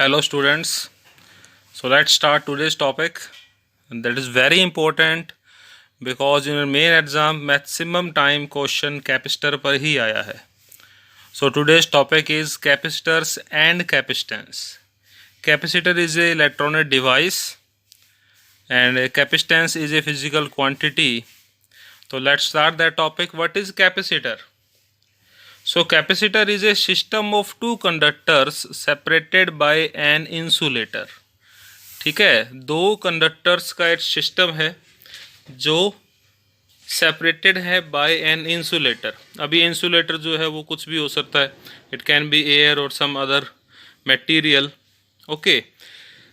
Hello students. So let's start today's topic, and that is very important because in your main exam maximum time question capacitor पर ही आया है. So today's topic is capacitors and capacitance. Capacitor is a electronic device and capacitance is a physical quantity. So let's start that topic. What is capacitor? So capacitor is a system of two conductors separated by an insulator. ठीक है, दो conductors का एक system है जो separated है bye an insulator. अभी insulator जो है वो कुछ भी हो सकता है. इट कैन बी एयर और some other material. Okay,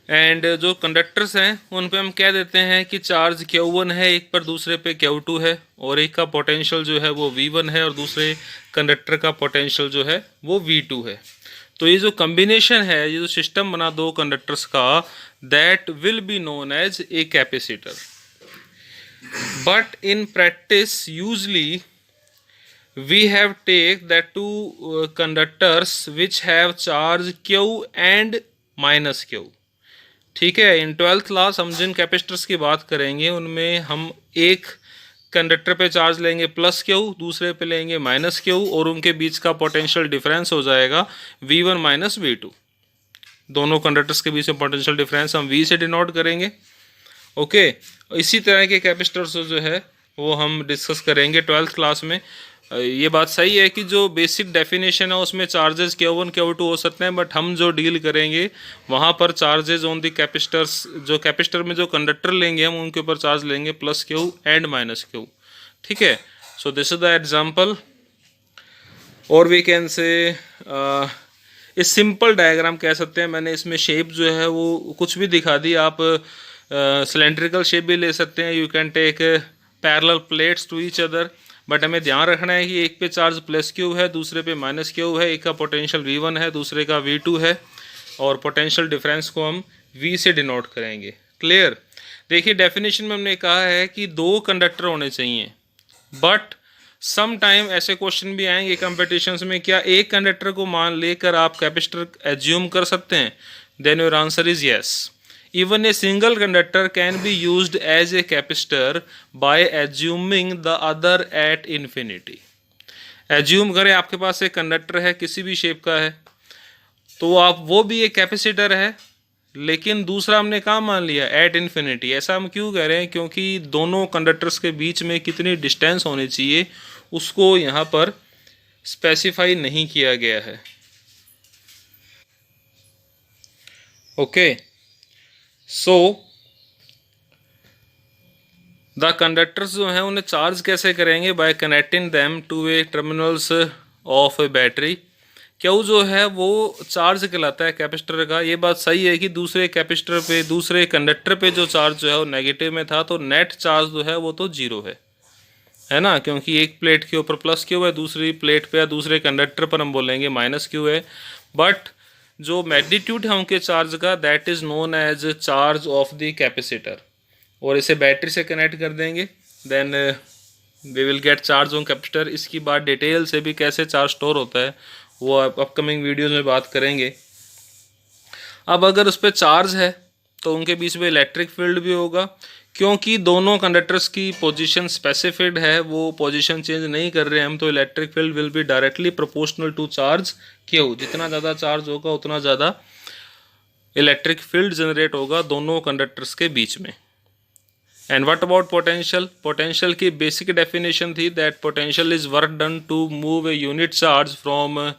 and जो कंडक्टर्स हैं उन पे हम कह देते हैं कि चार्ज Q1 है, एक पर दूसरे पे Q2 है, और एक का पोटेंशियल जो है वो V1 है और दूसरे कंडक्टर का पोटेंशियल जो है वो V2 है. तो ये जो कम्बिनेशन है, ये जो सिस्टम बना दो कंडक्टर्स का, that will be known as a capacitor. But in practice usually we have take that two conductors which have charge Q and minus Q. ठीक है, इन 12th क्लास हम जिन कैपेसिटर्स की बात करेंगे उनमें हम एक कंडक्टर पे चार्ज लेंगे प्लस Q, दूसरे पे लेंगे माइनस Q, और उनके बीच का पोटेंशियल डिफरेंस हो जाएगा V1 माइनस V2. दोनों कंडक्टर्स के बीच में पोटेंशियल डिफरेंस हम V से डिनोट करेंगे. ओके, इसी तरह के कैपेसिटर्स जो है वो हम डिस्कस करेंगे 12th क्लास में. ये बात सही है कि जो बेसिक डेफिनेशन है उसमें चार्जेस Q1 Q2 हो सकते हैं, बट हम जो डील करेंगे वहाँ पर चार्जेस ऑन द कैपेसिटर्स, जो कैपेसिटर में जो कंडक्टर लेंगे हम उनके ऊपर चार्ज लेंगे plus Q and minus Q. ठीक है, so this is the example, और वी कैन से इस सिंपल डायग्राम कह सकते हैं. मैंने इसमें शेप जो है वो कुछ भी दिखा दी. आप सिलेंड्रिकल शेप भी ले सकते हैं. You can take parallel plates to each other, but हमें ध्यान रखना है कि एक पे चार्ज प्लस Q है, दूसरे पे माइनस Q है, एक का पोटेंशियल V1 है, दूसरे का V2 है, और पोटेंशियल डिफरेंस को हम V से डिनोट करेंगे. क्लियर? देखिए, डेफिनेशन में हमने कहा है कि दो कंडक्टर होने चाहिए, बट सम टाइम ऐसे क्वेश्चन भी आएंगे कंपटीशंस में, क्या एक कंडक्टर को मान लेकर आप कैपेसिटर एज्यूम कर सकते हैं? Then your answer is yes. Even a single conductor can be used as a capacitor by assuming the other at infinity. Assume करें आपके पास एक कंडक्टर है, किसी भी शेप का है, तो आप वो भी एक कैपेसिटर है, लेकिन दूसरा हमने कहाँ मान लिया? At infinity. ऐसा हम क्यों कह रहे हैं? क्योंकि दोनों कंडक्टर्स के बीच में कितनी डिस्टेंस होनी चाहिए उसको यहाँ पर स्पेसिफाई नहीं किया गया है. ओके, सो द कंडक्टर्स जो हैं उन्हें चार्ज कैसे करेंगे? By connecting them to a terminals of a battery. Q जो है वो चार्ज कहलाता है कैपेसिटर का. ये बात सही है कि दूसरे कैपेसिटर पे, दूसरे कंडक्टर पे जो चार्ज जो है वो नेगेटिव में था, तो नेट चार्ज जो है वो तो जीरो है ना, क्योंकि एक प्लेट के ऊपर प्लस Q है, दूसरी प्लेट पे या दूसरे कंडक्टर पर हम बोलेंगे माइनस Q है. बट जो मैग्नीट्यूड है उनके चार्ज का, that is known as charge of the capacitor, और इसे बैटरी से कनेक्ट कर देंगे, then we will get charge on capacitor. इसकी बात डिटेल से भी कैसे चार्ज स्टोर होता है वो अपकमिंग वीडियोस में बात करेंगे. अब अगर उस पर चार्ज है तो उनके बीच में इलेक्ट्रिक फील्ड भी होगा, क्योंकि दोनों कंडक्टर्स की पोजीशन स्पेसिफिड है, वो पोजीशन चेंज नहीं कर रहे हैं हम, तो electric field will be directly proportional to charge Q. जितना ज़्यादा चार्ज होगा उतना ज़्यादा इलेक्ट्रिक फील्ड जनरेट होगा दोनों कंडक्टर्स के बीच में. And what about potential? Potential की बेसिक डेफिनेशन थी that potential is work done to move a unit charge from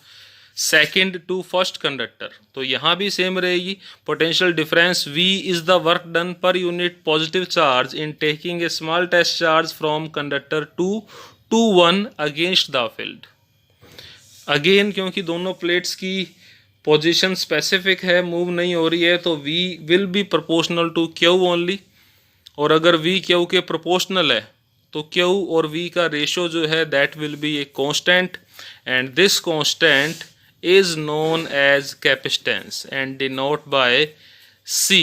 second to first conductor. तो यहाँ भी सेम रहेगी. Potential difference V is the work done per unit positive charge in taking a small test charge from conductor 2 to 1 against the field. Again क्योंकि दोनों plates की position specific है, move नहीं हो रही है, तो V will be proportional to Q only. और अगर V Q के प्रोपोर्शनल है तो Q और V का रेशो जो है that will be a constant, and this constant is known as capacitance and denoted by C.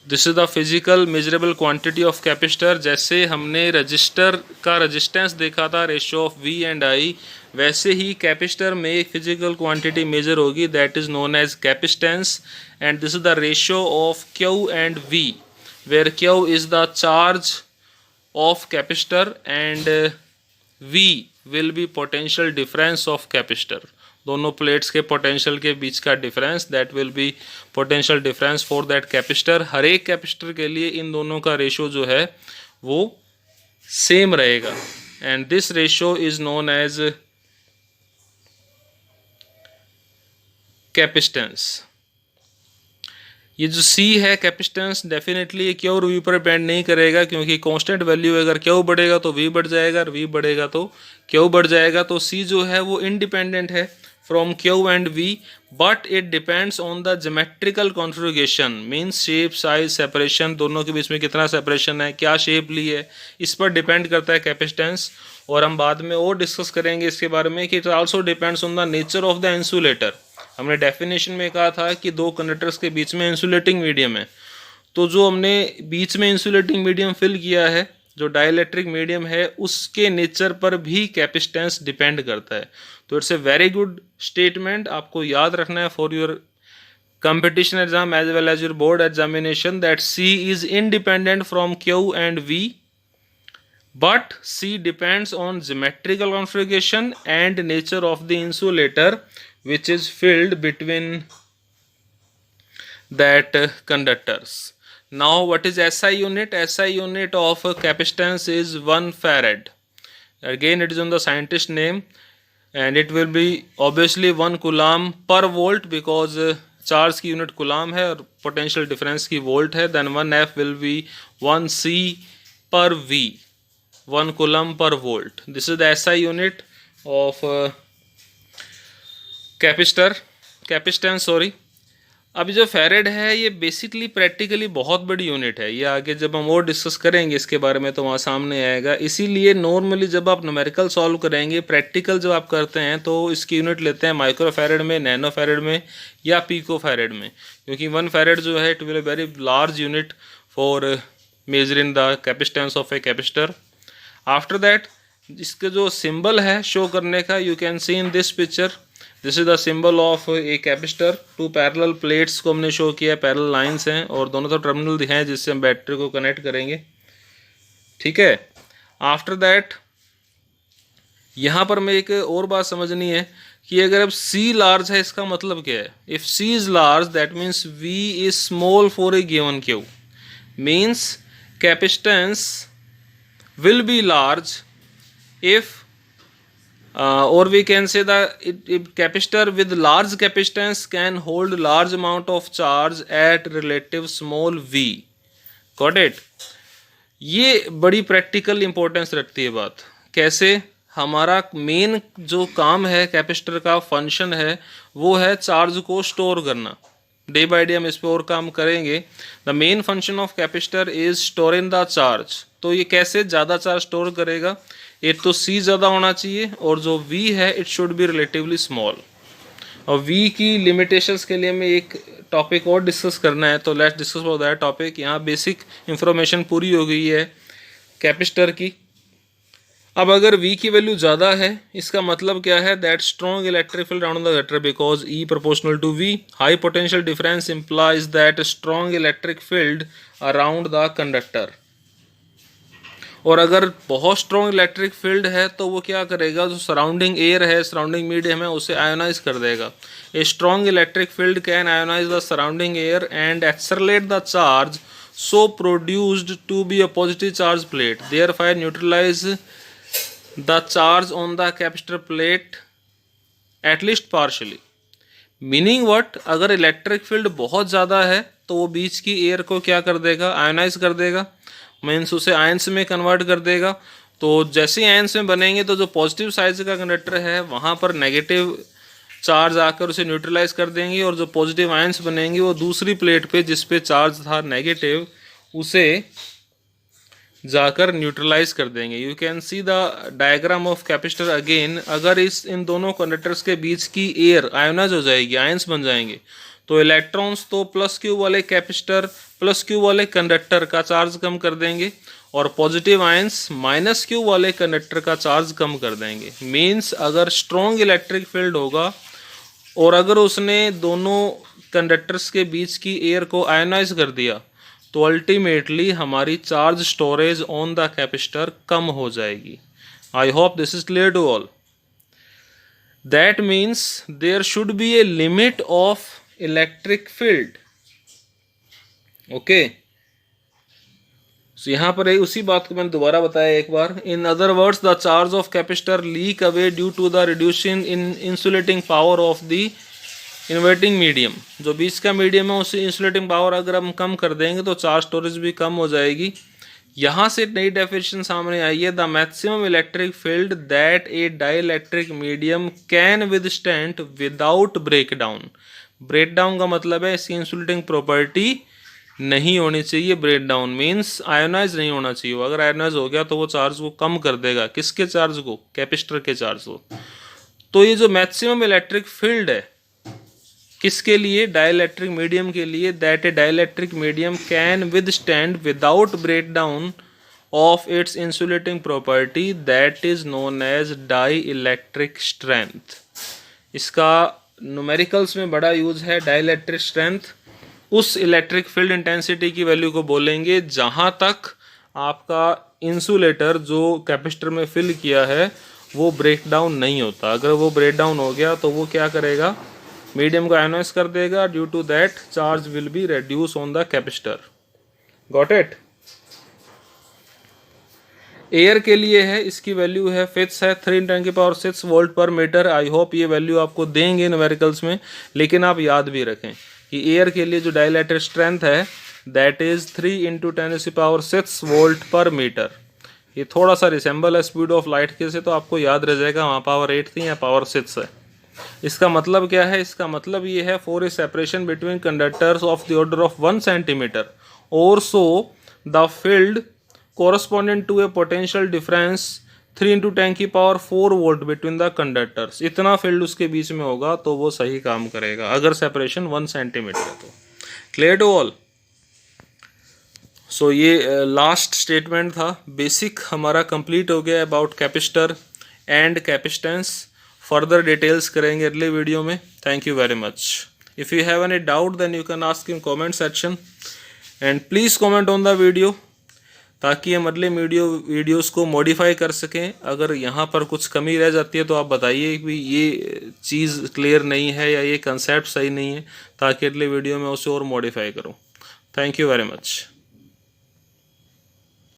This is the physical measurable quantity of capacitor. जैसे हमने रजिस्टर का रेजिस्टेंस देखा था ratio of V and I, वैसे ही capacitor में एक physical quantity measure होगी, that is known as capacitance, and this is the ratio of Q and V, where Q is the charge of capacitor and we will be potential difference of capacitor. दोनों plates के potential के बीच का difference, that will be potential difference for that capacitor. हर एक capacitor के लिए इन दोनों का रेशियो जो है वो सेम रहेगा, and this ratio is known as capacitance. ये जो C है कैपेसिटेंस, डेफिनेटली क्यू और V पर डिपेंड नहीं करेगा, क्योंकि कांस्टेंट वैल्यू अगर क्यू बढ़ेगा तो V बढ़ जाएगा, और V बढ़ेगा तो क्यू बढ़ जाएगा। तो C जो है वो इंडिपेंडेंट है from Q and V, but it depends on the geometrical configuration, means shape, size, separation, दोनों के बीच में कितना सेपरेशन है, क्या शेप ली है, इस पर डिपेंड करता है कैपेसिटेंस। और हम बाद में और डिस्कस करेंगे इसके बारे में कि it also depends on the nature of the insulator. हमने डेफिनेशन में कहा था कि दो कंडक्टर्स के बीच में इंसुलेटिंग मीडियम है, तो जो हमने बीच में इंसुलेटिंग मीडियम फिल किया है, जो डाइलेक्ट्रिक मीडियम है, उसके नेचर पर भी कैपेसिटेंस डिपेंड करता है। तो it's a very good statement, आपको याद रखना है for your competition exam as well as your board examination, that C is independent from Q and V, but C depends on geometrical configuration and nature of the insulator which is filled between that conductors. Now what is SI unit? SI unit of capacitance is 1 farad. Again it is on the scientist name, and it will be obviously 1 coulomb per volt, because charge की unit coulomb है और potential difference की volt है। Then 1F will be 1 C per V, 1 coulomb per volt. This is the SI unit of capacitance sorry. अब जो फेरेड है ये basically practically बहुत बड़ी यूनिट है, ये आगे जब हम और डिस्कस करेंगे इसके बारे में तो वहाँ सामने आएगा। इसीलिए नॉर्मली जब आप न्यूमेरिकल सॉल्व करेंगे, प्रैक्टिकल जब आप करते हैं तो इसकी यूनिट लेते हैं माइक्रो फेरेड में, नैनो फेरेड में या पीको फेरेड में, क्योंकि 1 फेरेड जो है it will very large unit for measuring the capacitance of a capacitor. After that इसके जो सिंबल है शो करने का, you can see in this picture, this is the symbol of a capacitor. 2 parallel plates को हमने show किया, parallel lines हैं और दोनों तरफ टर्मिनल दिखाए जिससे हम बैटरी को कनेक्ट करेंगे, ठीक है। आफ्टर दैट यहाँ पर मैं एक और बात समझनी है कि अगर अब C लार्ज है इसका मतलब क्या है? If C is large that means V is small for a given Q, means capacitance will be large if or we can say that capacitor with large capacitance can hold large amount of charge at relative small v. Got it? ये बड़ी practical importance रखती है बात। कैसे? हमारा main जो काम है कैपेसिटर का फंक्शन है वो है चार्ज को स्टोर करना। डे बाय डे हम इस पर और काम करेंगे। The main function of capacitor is storing the charge. तो ये कैसे ज़्यादा चार्ज स्टोर करेगा? एक तो C ज़्यादा होना चाहिए और जो V है it should be relatively small. और V की लिमिटेशंस के लिए हमें एक टॉपिक और डिस्कस करना है, तो let's discuss about that topic. यहाँ बेसिक इंफॉर्मेशन पूरी हो गई है कैपेसिटर की। अब अगर V की वैल्यू ज़्यादा है इसका मतलब क्या है? That strong electric field around the conductor because E proportional to V। High potential difference implies that strong electric field around the conductor. और अगर बहुत स्ट्रॉन्ग इलेक्ट्रिक फील्ड है तो वो क्या करेगा? जो सराउंडिंग एयर है, सराउंडिंग मीडियम है, उसे आयोनाइज कर देगा। A strong electric field can ionise the surrounding air and accelerate the charge so produced to be a positive charge plate, therefore neutralise the charge on the capacitor plate at least partially. Meaning what? अगर electric field बहुत ज़्यादा है तो वो बीच की air को क्या कर देगा? आयोनाइज कर देगा, मीन्स उसे आयंस में कन्वर्ट कर देगा। तो जैसे ही आयंस में बनेंगे तो जो पॉजिटिव साइड का कंडक्टर है वहाँ पर नेगेटिव चार्ज आकर उसे न्यूट्रलाइज कर देंगे, और जो पॉजिटिव आयंस बनेंगे वो दूसरी प्लेट पे जिस पे चार्ज था नेगेटिव उसे जाकर न्यूट्रलाइज कर देंगे। You can see the diagram of capacitor again. अगर इन दोनों कंडक्टर्स के बीच की एयर आयोनाइज हो जाएगी, आयंस बन जाएंगे, तो इलेक्ट्रॉन्स तो प्लस क्यू वाले कैपेसिटर प्लस क्यू वाले कंडक्टर का चार्ज कम कर देंगे और पॉजिटिव आयंस माइनस क्यू वाले कंडक्टर का चार्ज कम कर देंगे। मीन्स अगर स्ट्रॉन्ग इलेक्ट्रिक फील्ड होगा और अगर उसने दोनों कंडक्टर्स के बीच की एयर को आयोनाइज कर दिया तो अल्टीमेटली हमारी charge storage on the capacitor कम हो जाएगी। I hope this is clear to all. That means there should be a limit of electric field. Okay, so यहां पर उसी बात को मैंने दोबारा बताया एक बार। In other words the charge of capacitor leak away due to the reducing in insulating power of the inverting medium. जो बीच का मीडियम है उससे इंसुलेटिंग पावर अगर हम कम कर देंगे तो चार्ज स्टोरेज भी कम हो जाएगी। यहाँ से नई डेफिनेशन सामने आई है, the maximum electric field that a dielectric medium can withstand without breakdown. Breakdown का मतलब है इसकी इंसुलेटिंग प्रॉपर्टी नहीं होनी चाहिए। ब्रेकडाउन मीन्स आयोनाइज नहीं होना चाहिए। अगर आयोनाइज हो गया तो वो चार्ज को कम कर देगा। किसके चार्ज को? कैपेसिटर के चार्ज को। तो ये जो मैक्सिमम इलेक्ट्रिक फील्ड है किसके लिए? डाइलेक्ट्रिक मीडियम के लिए। That a dielectric medium can withstand without breakdown of its insulating property that is known as dielectric strength. इसका न्यूमेरिकल्स में बड़ा यूज है। डाइलेक्ट्रिक स्ट्रेंथ उस इलेक्ट्रिक फील्ड इंटेंसिटी की वैल्यू को बोलेंगे जहां तक आपका इंसुलेटर जो कैपेसिटर में फिल किया है वो ब्रेकडाउन नहीं होता। अगर वो ब्रेकडाउन हो गया तो वो क्या करेगा? मीडियम को आयोनाइज कर देगा। Due to that charge will be reduce on the capacitor. Got it? Air के लिए है, इसकी वैल्यू है फिक्स है 3 × 10⁶ वोल्ट पर मीटर। आई होप ये वैल्यू आपको देंगे न्यूमेरिकल्स में, लेकिन आप याद भी रखें कि एयर के लिए जो डाइलेक्ट्रिक स्ट्रेंथ है दैट इज 3 × 10⁶ वोल्ट पर मीटर। ये थोड़ा सा रिसेंबल है स्पीड ऑफ लाइट के से, तो आपको याद रह जाएगा वहाँ पावर 8 थी या पावर 6 है। इसका मतलब क्या है? इसका मतलब ये है for a separation between conductors of the order of 1 centimetre और so the field corresponding to a potential difference 3 × 10⁴ volt between the conductors. इतना फील्ड उसके बीच में होगा तो वो सही काम करेगा अगर सेपरेशन 1 सेंटीमीटर है तो। Clear to all? सो ये लास्ट स्टेटमेंट था। बेसिक हमारा कंप्लीट हो गया about capacitor and capacitance. Further details करेंगे अगले वीडियो में। Thank you very much. If you have any doubt then you can ask in comment section and please comment on the video ताकि हम अगले videos को modify कर सकें। अगर यहाँ पर कुछ कमी रह जाती है तो आप बताइए कि ये चीज़ क्लियर नहीं है या ये कंसेप्ट सही नहीं है, ताकि अगले वीडियो में उसे और मॉडिफाई करूँ। Thank you very much.